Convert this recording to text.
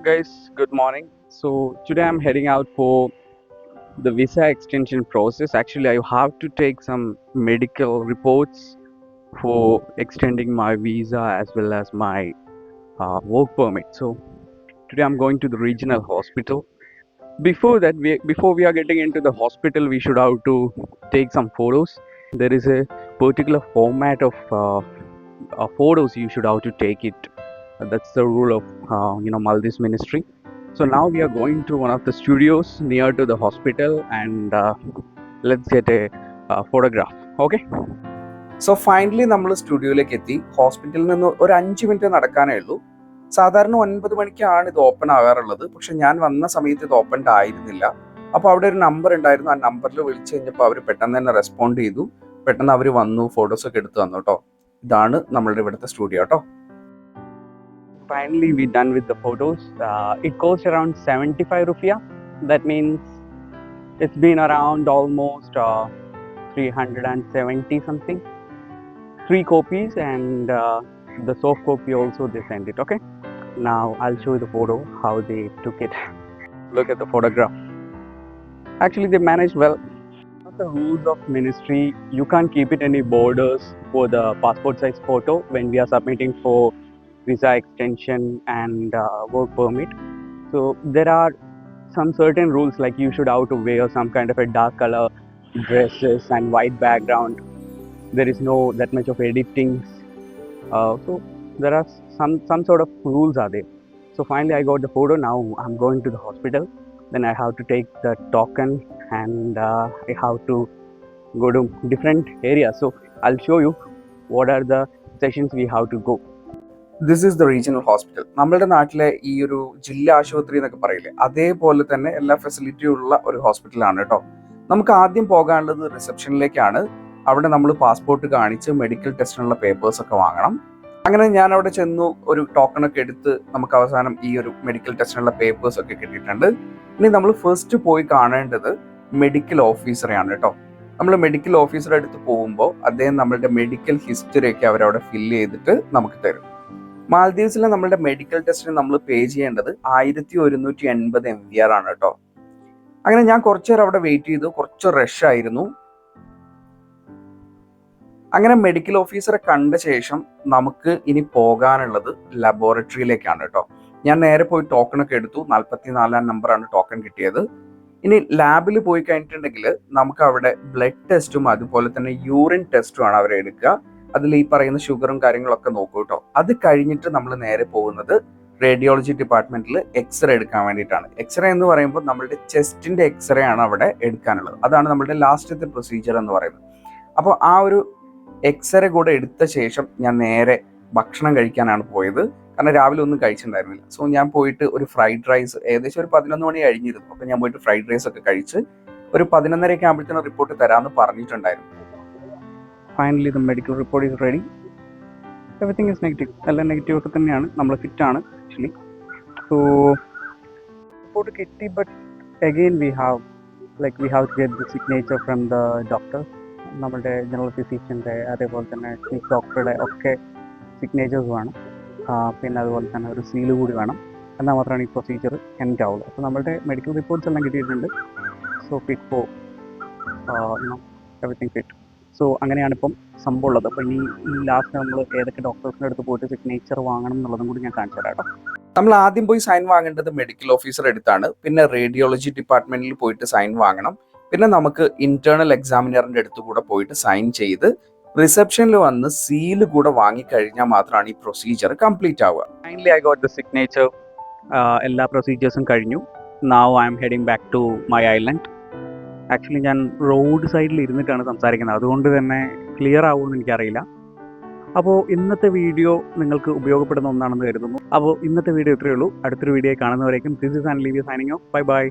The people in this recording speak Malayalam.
guys, good morning. So today I'm heading out for the visa extension process. Actually, I have to take some medical reports for extending my visa as well as my work permit. So today I'm going to the regional hospital. Before we are getting into the hospital, we should have to take some photos. There is a particular format of photos you should have to take it. That's the rule of Maldives ministry. So now we are going to one of the studios near to the hospital and let's get a photograph. Okay. So finally നമ്മൾ സ്റ്റുഡിയോയിലേക്ക് എത്തി. ഹോസ്പിറ്റലിൽ നിന്ന് ഒരു 5 മിനിറ്റ് നടക്കാനേ ഉള്ളൂ. സാധാരണ 9 മണിക്കാണ് ഇത് ഓപ്പൺ ആകാറുള്ളത്. പക്ഷെ ഞാൻ വന്ന സമയത്ത് ഇത് ഓപ്പൺഡ് ആയിരുന്നില്ല. അപ്പോൾ അവിടെ ഒരു നമ്പർ ഉണ്ടായിരുന്നു. ആ നമ്പറിൽ വിളിച്ചു കഴിഞ്ഞപ്പോൾ അവർ പെട്ടെന്ന് തന്നെ റെസ്പോണ്ട് ചെയ്തു. പെട്ടെന്ന് അവർ വന്നു, ഫോട്ടോസൊക്കെ എടുത്ത് തന്നു കേട്ടോ. ഇതാണ് നമ്മളുടെ ഇവിടുത്തെ സ്റ്റുഡിയോ കേട്ടോ. Finally we done with the photos. It cost around 75 rupiah. That means it's been around almost 370 something. 3 copies and the soft copy also they sent it. Okay, now I'll show you the photo how they took it. Look at the photograph. Actually they managed well. The rules of ministry, you can't keep it any borders for the passport size photo when we are submitting for visa extension and work permit. So there are some certain rules, like you should have to wear some kind of a dark color dresses and white background. There is no that much of editing. So there are some sort of rules are there. So finally I got the photo. Now I'm going to the hospital. Then I have to take the token and I have to go to different areas. So I'll show you what are the sessions we have to go. This is the regional hospital. നമ്മുടെ നാട്ടിലെ ഈ ഒരു ജില്ലാ ആശുപത്രി എന്നൊക്കെ പറയില്ലേ, അതേപോലെ തന്നെ എല്ലാ ഫെസിലിറ്റിയും ഉള്ള ഒരു ഹോസ്പിറ്റലാണ് കേട്ടോ. നമുക്ക് ആദ്യം പോകാനുള്ളത് റിസപ്ഷനിലേക്കാണ്. അവിടെ നമ്മൾ പാസ്പോർട്ട് കാണിച്ച് മെഡിക്കൽ ടെസ്റ്റിനുള്ള പേപ്പേഴ്സ് ഒക്കെ വാങ്ങണം. അങ്ങനെ ഞാൻ അവിടെ ചെന്നു, ഒരു ടോക്കണൊക്കെ എടുത്ത് നമുക്ക് അവസാനം ഈ ഒരു മെഡിക്കൽ ടെസ്റ്റിനുള്ള പേപ്പേഴ്സ് ഒക്കെ കിട്ടിയിട്ടുണ്ട്. ഇനി നമ്മൾ ഫസ്റ്റ് പോയി കാണേണ്ടത് മെഡിക്കൽ ഓഫീസറെയാണ് കേട്ടോ. നമ്മൾ മെഡിക്കൽ ഓഫീസറെ അടുത്ത് പോകുമ്പോൾ അദ്ദേഹം നമ്മളുടെ മെഡിക്കൽ ഹിസ്റ്ററി ഒക്കെ അവരവിടെ ഫില്ല് ചെയ്തിട്ട് നമുക്ക് തരും. മാൽദീവ്സിലെ നമ്മളുടെ മെഡിക്കൽ ടെസ്റ്റിന് നമ്മൾ പേ ചെയ്യേണ്ടത് 1180 MVR ആണ് കേട്ടോ. അങ്ങനെ ഞാൻ കുറച്ചു നേരം അവിടെ വെയിറ്റ് ചെയ്തു. കുറച്ച് റഷ് ആയിരുന്നു. അങ്ങനെ മെഡിക്കൽ ഓഫീസറെ കണ്ട ശേഷം നമുക്ക് ഇനി പോകാനുള്ളത് ലബോറട്ടറിയിലേക്കാണ് കേട്ടോ. ഞാൻ നേരെ പോയി ടോക്കണൊക്കെ എടുത്തു. 44 നമ്പറാണ് ടോക്കൺ കിട്ടിയത്. ഇനി ലാബിൽ പോയി കഴിഞ്ഞിട്ടുണ്ടെങ്കിൽ നമുക്ക് അവിടെ ബ്ലഡ് ടെസ്റ്റും അതുപോലെ തന്നെ യൂറിൻ ടെസ്റ്റും ആണ് അവർ എടുക്കുക. അതിൽ ഈ പറയുന്ന ഷുഗറും കാര്യങ്ങളൊക്കെ നോക്കൂ കേട്ടോ. അത് കഴിഞ്ഞിട്ട് നമ്മൾ നേരെ പോകുന്നത് റേഡിയോളജി ഡിപ്പാർട്ട്മെന്റിൽ എക്സ്റേ എടുക്കാൻ വേണ്ടിയിട്ടാണ്. എക്സ്റേ എന്ന് പറയുമ്പോൾ നമ്മളുടെ ചെസ്റ്റിന്റെ എക്സ്റേ ആണ് അവിടെ എടുക്കാനുള്ളത്. അതാണ് നമ്മളുടെ ലാസ്റ്റത്തെ പ്രൊസീജിയർ എന്ന് പറയുന്നത്. അപ്പോൾ ആ ഒരു എക്സ്റേ കൂടെ എടുത്ത ശേഷം ഞാൻ നേരെ ഭക്ഷണം കഴിക്കാനാണ് പോയത്. കാരണം രാവിലെ ഒന്നും കഴിച്ചിട്ടുണ്ടായിരുന്നില്ല. സോ ഞാൻ പോയിട്ട് ഒരു ഫ്രൈഡ് റൈസ്, ഏകദേശം ഒരു 11 മണി കഴിഞ്ഞിരുന്നു. അപ്പോൾ ഞാൻ പോയിട്ട് ഫ്രൈഡ് റൈസ് ഒക്കെ കഴിച്ച് ഒരു 11:30 ആകുമ്പോഴത്തേനും റിപ്പോർട്ട് തരാമെന്ന് പറഞ്ഞിട്ടുണ്ടായിരുന്നു. Finally the medical report is ready. Everything is negative. എല്ലാം നെഗറ്റീവ് ഒക്കെ തന്നെയാണ്. നമ്മൾ ഫിറ്റ് ആണ് ആക്ച്വലി. സോ റിപ്പോർട്ട് കിട്ടി. But again we have to get the signature from the doctor. നമ്മുടെ ജനറൽ ഫിസിഷ്യൻ്റെ അതേപോലെ തന്നെ ചീഫ് ഡോക്ടറുടെ ഒക്കെ സിഗ്നേച്ചേഴ്സ് വേണം. പിന്നെ അതുപോലെ തന്നെ ഒരു സീല് കൂടി വേണം. എന്നാൽ മാത്രമാണ് ഈ പ്രൊസീജിയർ എൻഡ് ആവുള്ളൂ. അപ്പോൾ നമ്മളുടെ മെഡിക്കൽ റിപ്പോർട്ട്സ് എല്ലാം കിട്ടിയിട്ടുണ്ട്. So fit for everything fit. So അങ്ങനെയാണ് ഇപ്പം സംഭവം ഉള്ളത്. അപ്പോൾ ഇനി ലാസ്റ്റ് നമ്മൾ ഏതൊക്കെ ഡോക്ടേഴ്സിൻ്റെ അടുത്ത് പോയിട്ട് സിഗ്നേച്ചർ വാങ്ങണം എന്നുള്ളതും കൂടി ഞാൻ കാണിച്ചു തരാം കേട്ടോ. നമ്മൾ ആദ്യം പോയി സൈൻ വാങ്ങേണ്ടത് മെഡിക്കൽ ഓഫീസർ അടുത്താണ്. പിന്നെ റേഡിയോളജി ഡിപ്പാർട്ട്മെന്റിൽ പോയിട്ട് സൈൻ വാങ്ങണം. പിന്നെ നമുക്ക് ഇന്റേണൽ എക്സാമിനറിന്റെ അടുത്ത് കൂടെ പോയിട്ട് സൈൻ ചെയ്ത് റിസപ്ഷനിൽ വന്ന് സീല് കൂടെ വാങ്ങിക്കഴിഞ്ഞാൽ മാത്രമാണ് ഈ പ്രൊസീജിയർ കംപ്ലീറ്റ് ആവുക. Finally I got the signature. എല്ലാ പ്രൊസീജിയേഴ്സും കഴിഞ്ഞു. Now I am heading back to my island. Actually ഞാൻ റോഡ് സൈഡിൽ ഇരുന്നിട്ടാണ് സംസാരിക്കുന്നത്. അതുകൊണ്ട് തന്നെ ക്ലിയർ ആവുമെന്ന് എനിക്കറിയില്ല. അപ്പോൾ ഇന്നത്തെ വീഡിയോ നിങ്ങൾക്ക് ഉപയോഗപ്പെടുന്ന ഒന്നാണെന്ന് കരുതുന്നു. അപ്പോൾ ഇന്നത്തെ വീഡിയോ ഇത്രയേ ഉള്ളൂ. അടുത്തൊരു വീഡിയോ കാണുന്നവരേക്കും this is and leave signing off. Bye by.